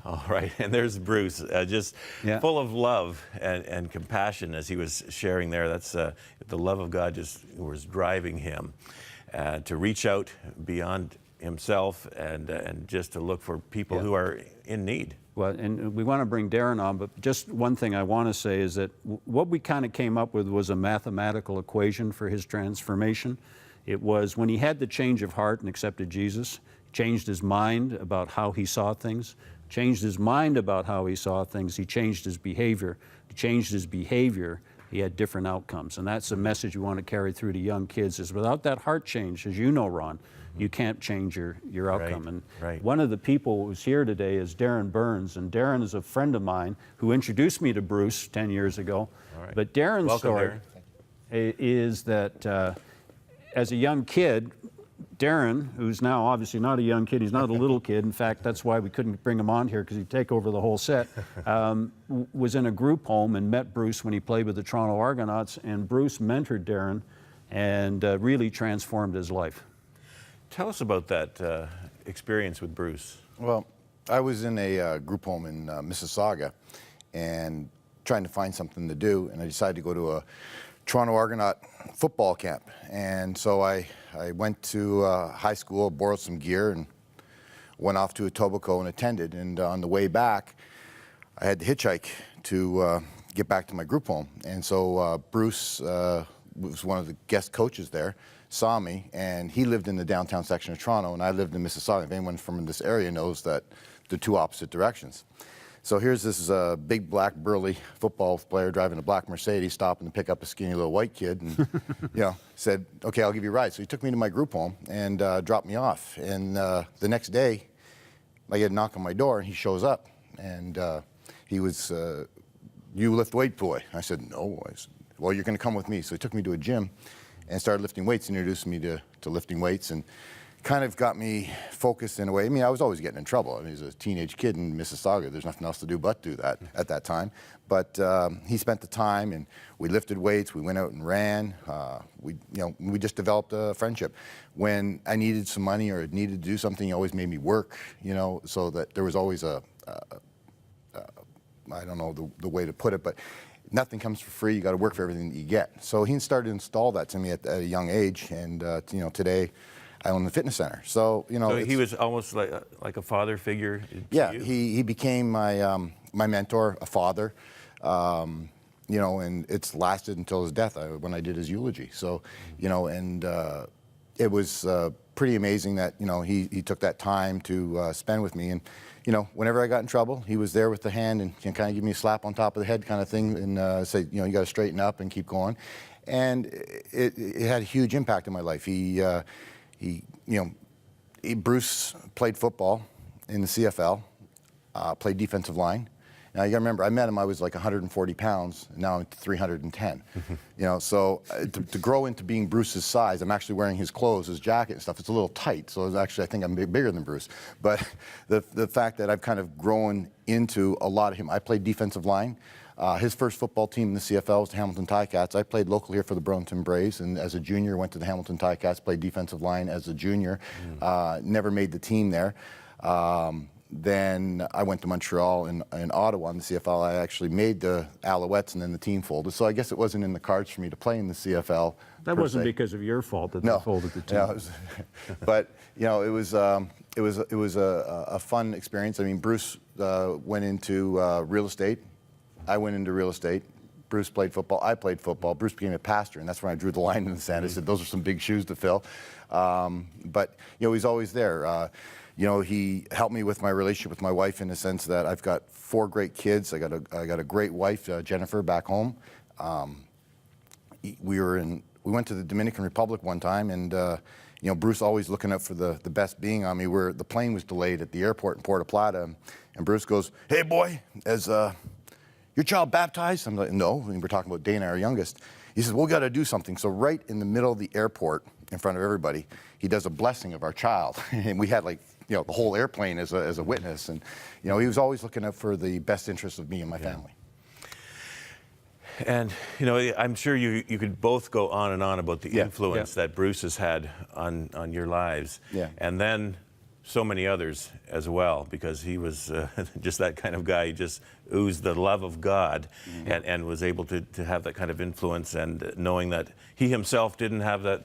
All right, and there's Bruce, just full of love and compassion as he was sharing there. That's the love of God just was driving him to reach out beyond himself and just to look for people who are in need. Well, and we want to bring Darin on, but just one thing I want to say is that what we kind of came up with was a mathematical equation for his transformation. It was when he had the change of heart and accepted Jesus, changed his mind about how he saw things, changed his mind about how he saw things, he changed his behavior. He changed his behavior, he had different outcomes. And that's a message we want to carry through to young kids, is without that heart change, as you know, Ron, you can't change your outcome. And one of the people who's here today is Darin Burns, and Darin is a friend of mine who introduced me to Bruce 10 years ago. But Darren's story is that as a young kid, Darin, who's now obviously not a young kid, he's not a little kid. In fact, that's why we couldn't bring him on here, because he'd take over the whole set, was in a group home and met Bruce when he played with the Toronto Argonauts, and Bruce mentored Darin and really transformed his life. Tell us about that experience with Bruce. Well, I was in a group home in Mississauga and trying to find something to do, and I decided to go to a Toronto Argonaut football camp. And so I went to high school, borrowed some gear, and went off to Etobicoke and attended. And on the way back, I had to hitchhike to get back to my group home. And so Bruce was one of the guest coaches there, saw me, and he lived in the downtown section of Toronto, and I lived in Mississauga. If anyone from this area knows that they're two opposite directions. So here's this big, black, burly football player driving a black Mercedes, stopping to pick up a skinny little white kid, and said, "Okay, I'll give you a ride." So he took me to my group home and dropped me off. And the next day, I get a knock on my door, and he shows up, and he was, "You lift weight, boy?" I said, "No." I said, "Well, you're going to come with me." So he took me to a gym and started lifting weights, introduced me to lifting weights, and kind of got me focused in a way. I mean, I was always getting in trouble. I mean, as a teenage kid in Mississauga, there's nothing else to do but do that at that time. But he spent the time, and we lifted weights. We went out and ran. We just developed a friendship. When I needed some money or needed to do something, he always made me work. So that there was always I don't know the way to put it, but nothing comes for free. You got to work for everything that you get. So he started to install that to me at a young age, and today I own the fitness center. So So he was almost like a father figure to yeah, you? he became my my mentor, a father. And it's lasted until his death when I did his eulogy. So it was pretty amazing that he took that time to spend with me. And whenever I got in trouble, he was there with the hand and kind of give me a slap on top of the head kind of thing, and say, you got to straighten up and keep going. And it had a huge impact on my life. Bruce played football in the CFL, played defensive line. Now you got to remember, I met him, I was like 140 pounds, and now I'm 310. So to grow into being Bruce's size, I'm actually wearing his clothes, his jacket and stuff. It's a little tight, so I think I'm bigger than Bruce. But the fact that I've kind of grown into a lot of him. I played defensive line. His first football team in the CFL was the Hamilton Ticats. I played locally here for the Burlington Braves, and as a junior went to the Hamilton Ticats, played defensive line as a junior. Never made the team there. Then I went to Montreal and Ottawa in the CFL. I actually made the Alouettes, and then the team folded. So I guess it wasn't in the cards for me to play in the CFL. That wasn't because of your fault that they folded the team. No, but it was a fun experience. I mean, Bruce went into real estate. I went into real estate. Bruce played football. I played football. Bruce became a pastor, and that's when I drew the line in the sand. I said, those are some big shoes to fill. But he's always there. He helped me with my relationship with my wife in the sense that I've got 4 great kids. I got a great wife, Jennifer, back home. We went to the Dominican Republic one time, and Bruce always looking out for the best being on me. The plane was delayed at the airport in Puerto Plata, and Bruce goes, "Hey boy, as your child baptized?" I'm like, "No." And we're talking about Dana, our youngest. He says, "Well, we got to do something." So right in the middle of the airport, in front of everybody, he does a blessing of our child, and we had the whole airplane as a witness. And he was always looking out for the best interests of me and my family. And I'm sure you could both go on and on about the influence that Bruce has had on your lives. Yeah. And then so many others as well, because he was just that kind of guy. He just oozed the love of God, and was able to have that kind of influence, and knowing that he himself didn't have that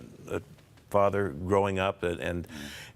father growing up, and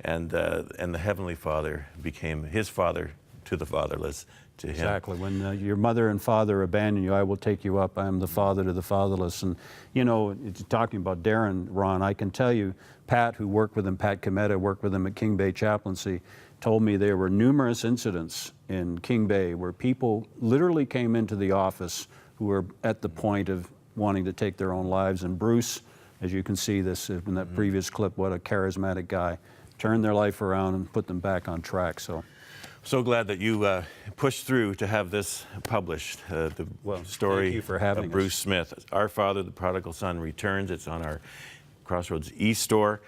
the Heavenly Father became his father to the fatherless, to him. Exactly. When your mother and father abandon you, I will take you up. I am the father to the fatherless. And, you know, talking about Darin, Ron, I can tell you, Pat, who worked with him, Pat Cometa, worked with him at King Bay Chaplaincy, told me there were numerous incidents in King Bay where people literally came into the office who were at the point of wanting to take their own lives. And Bruce, as you can see this in that previous clip, what a charismatic guy, turned their life around and put them back on track. So glad that you pushed through to have this published, the story thank you for having of Bruce us. Smith. Our Father, the Prodigal Son Returns. It's on our Crossroads e-store.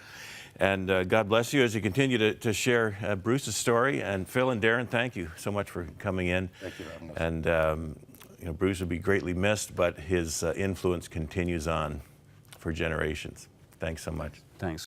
And God bless you as you continue to share Bruce's story. And Phil and Darin, thank you so much for coming in. Thank you for having us. And you know, Bruce will be greatly missed, but his influence continues on for generations. Thanks so much. Thanks.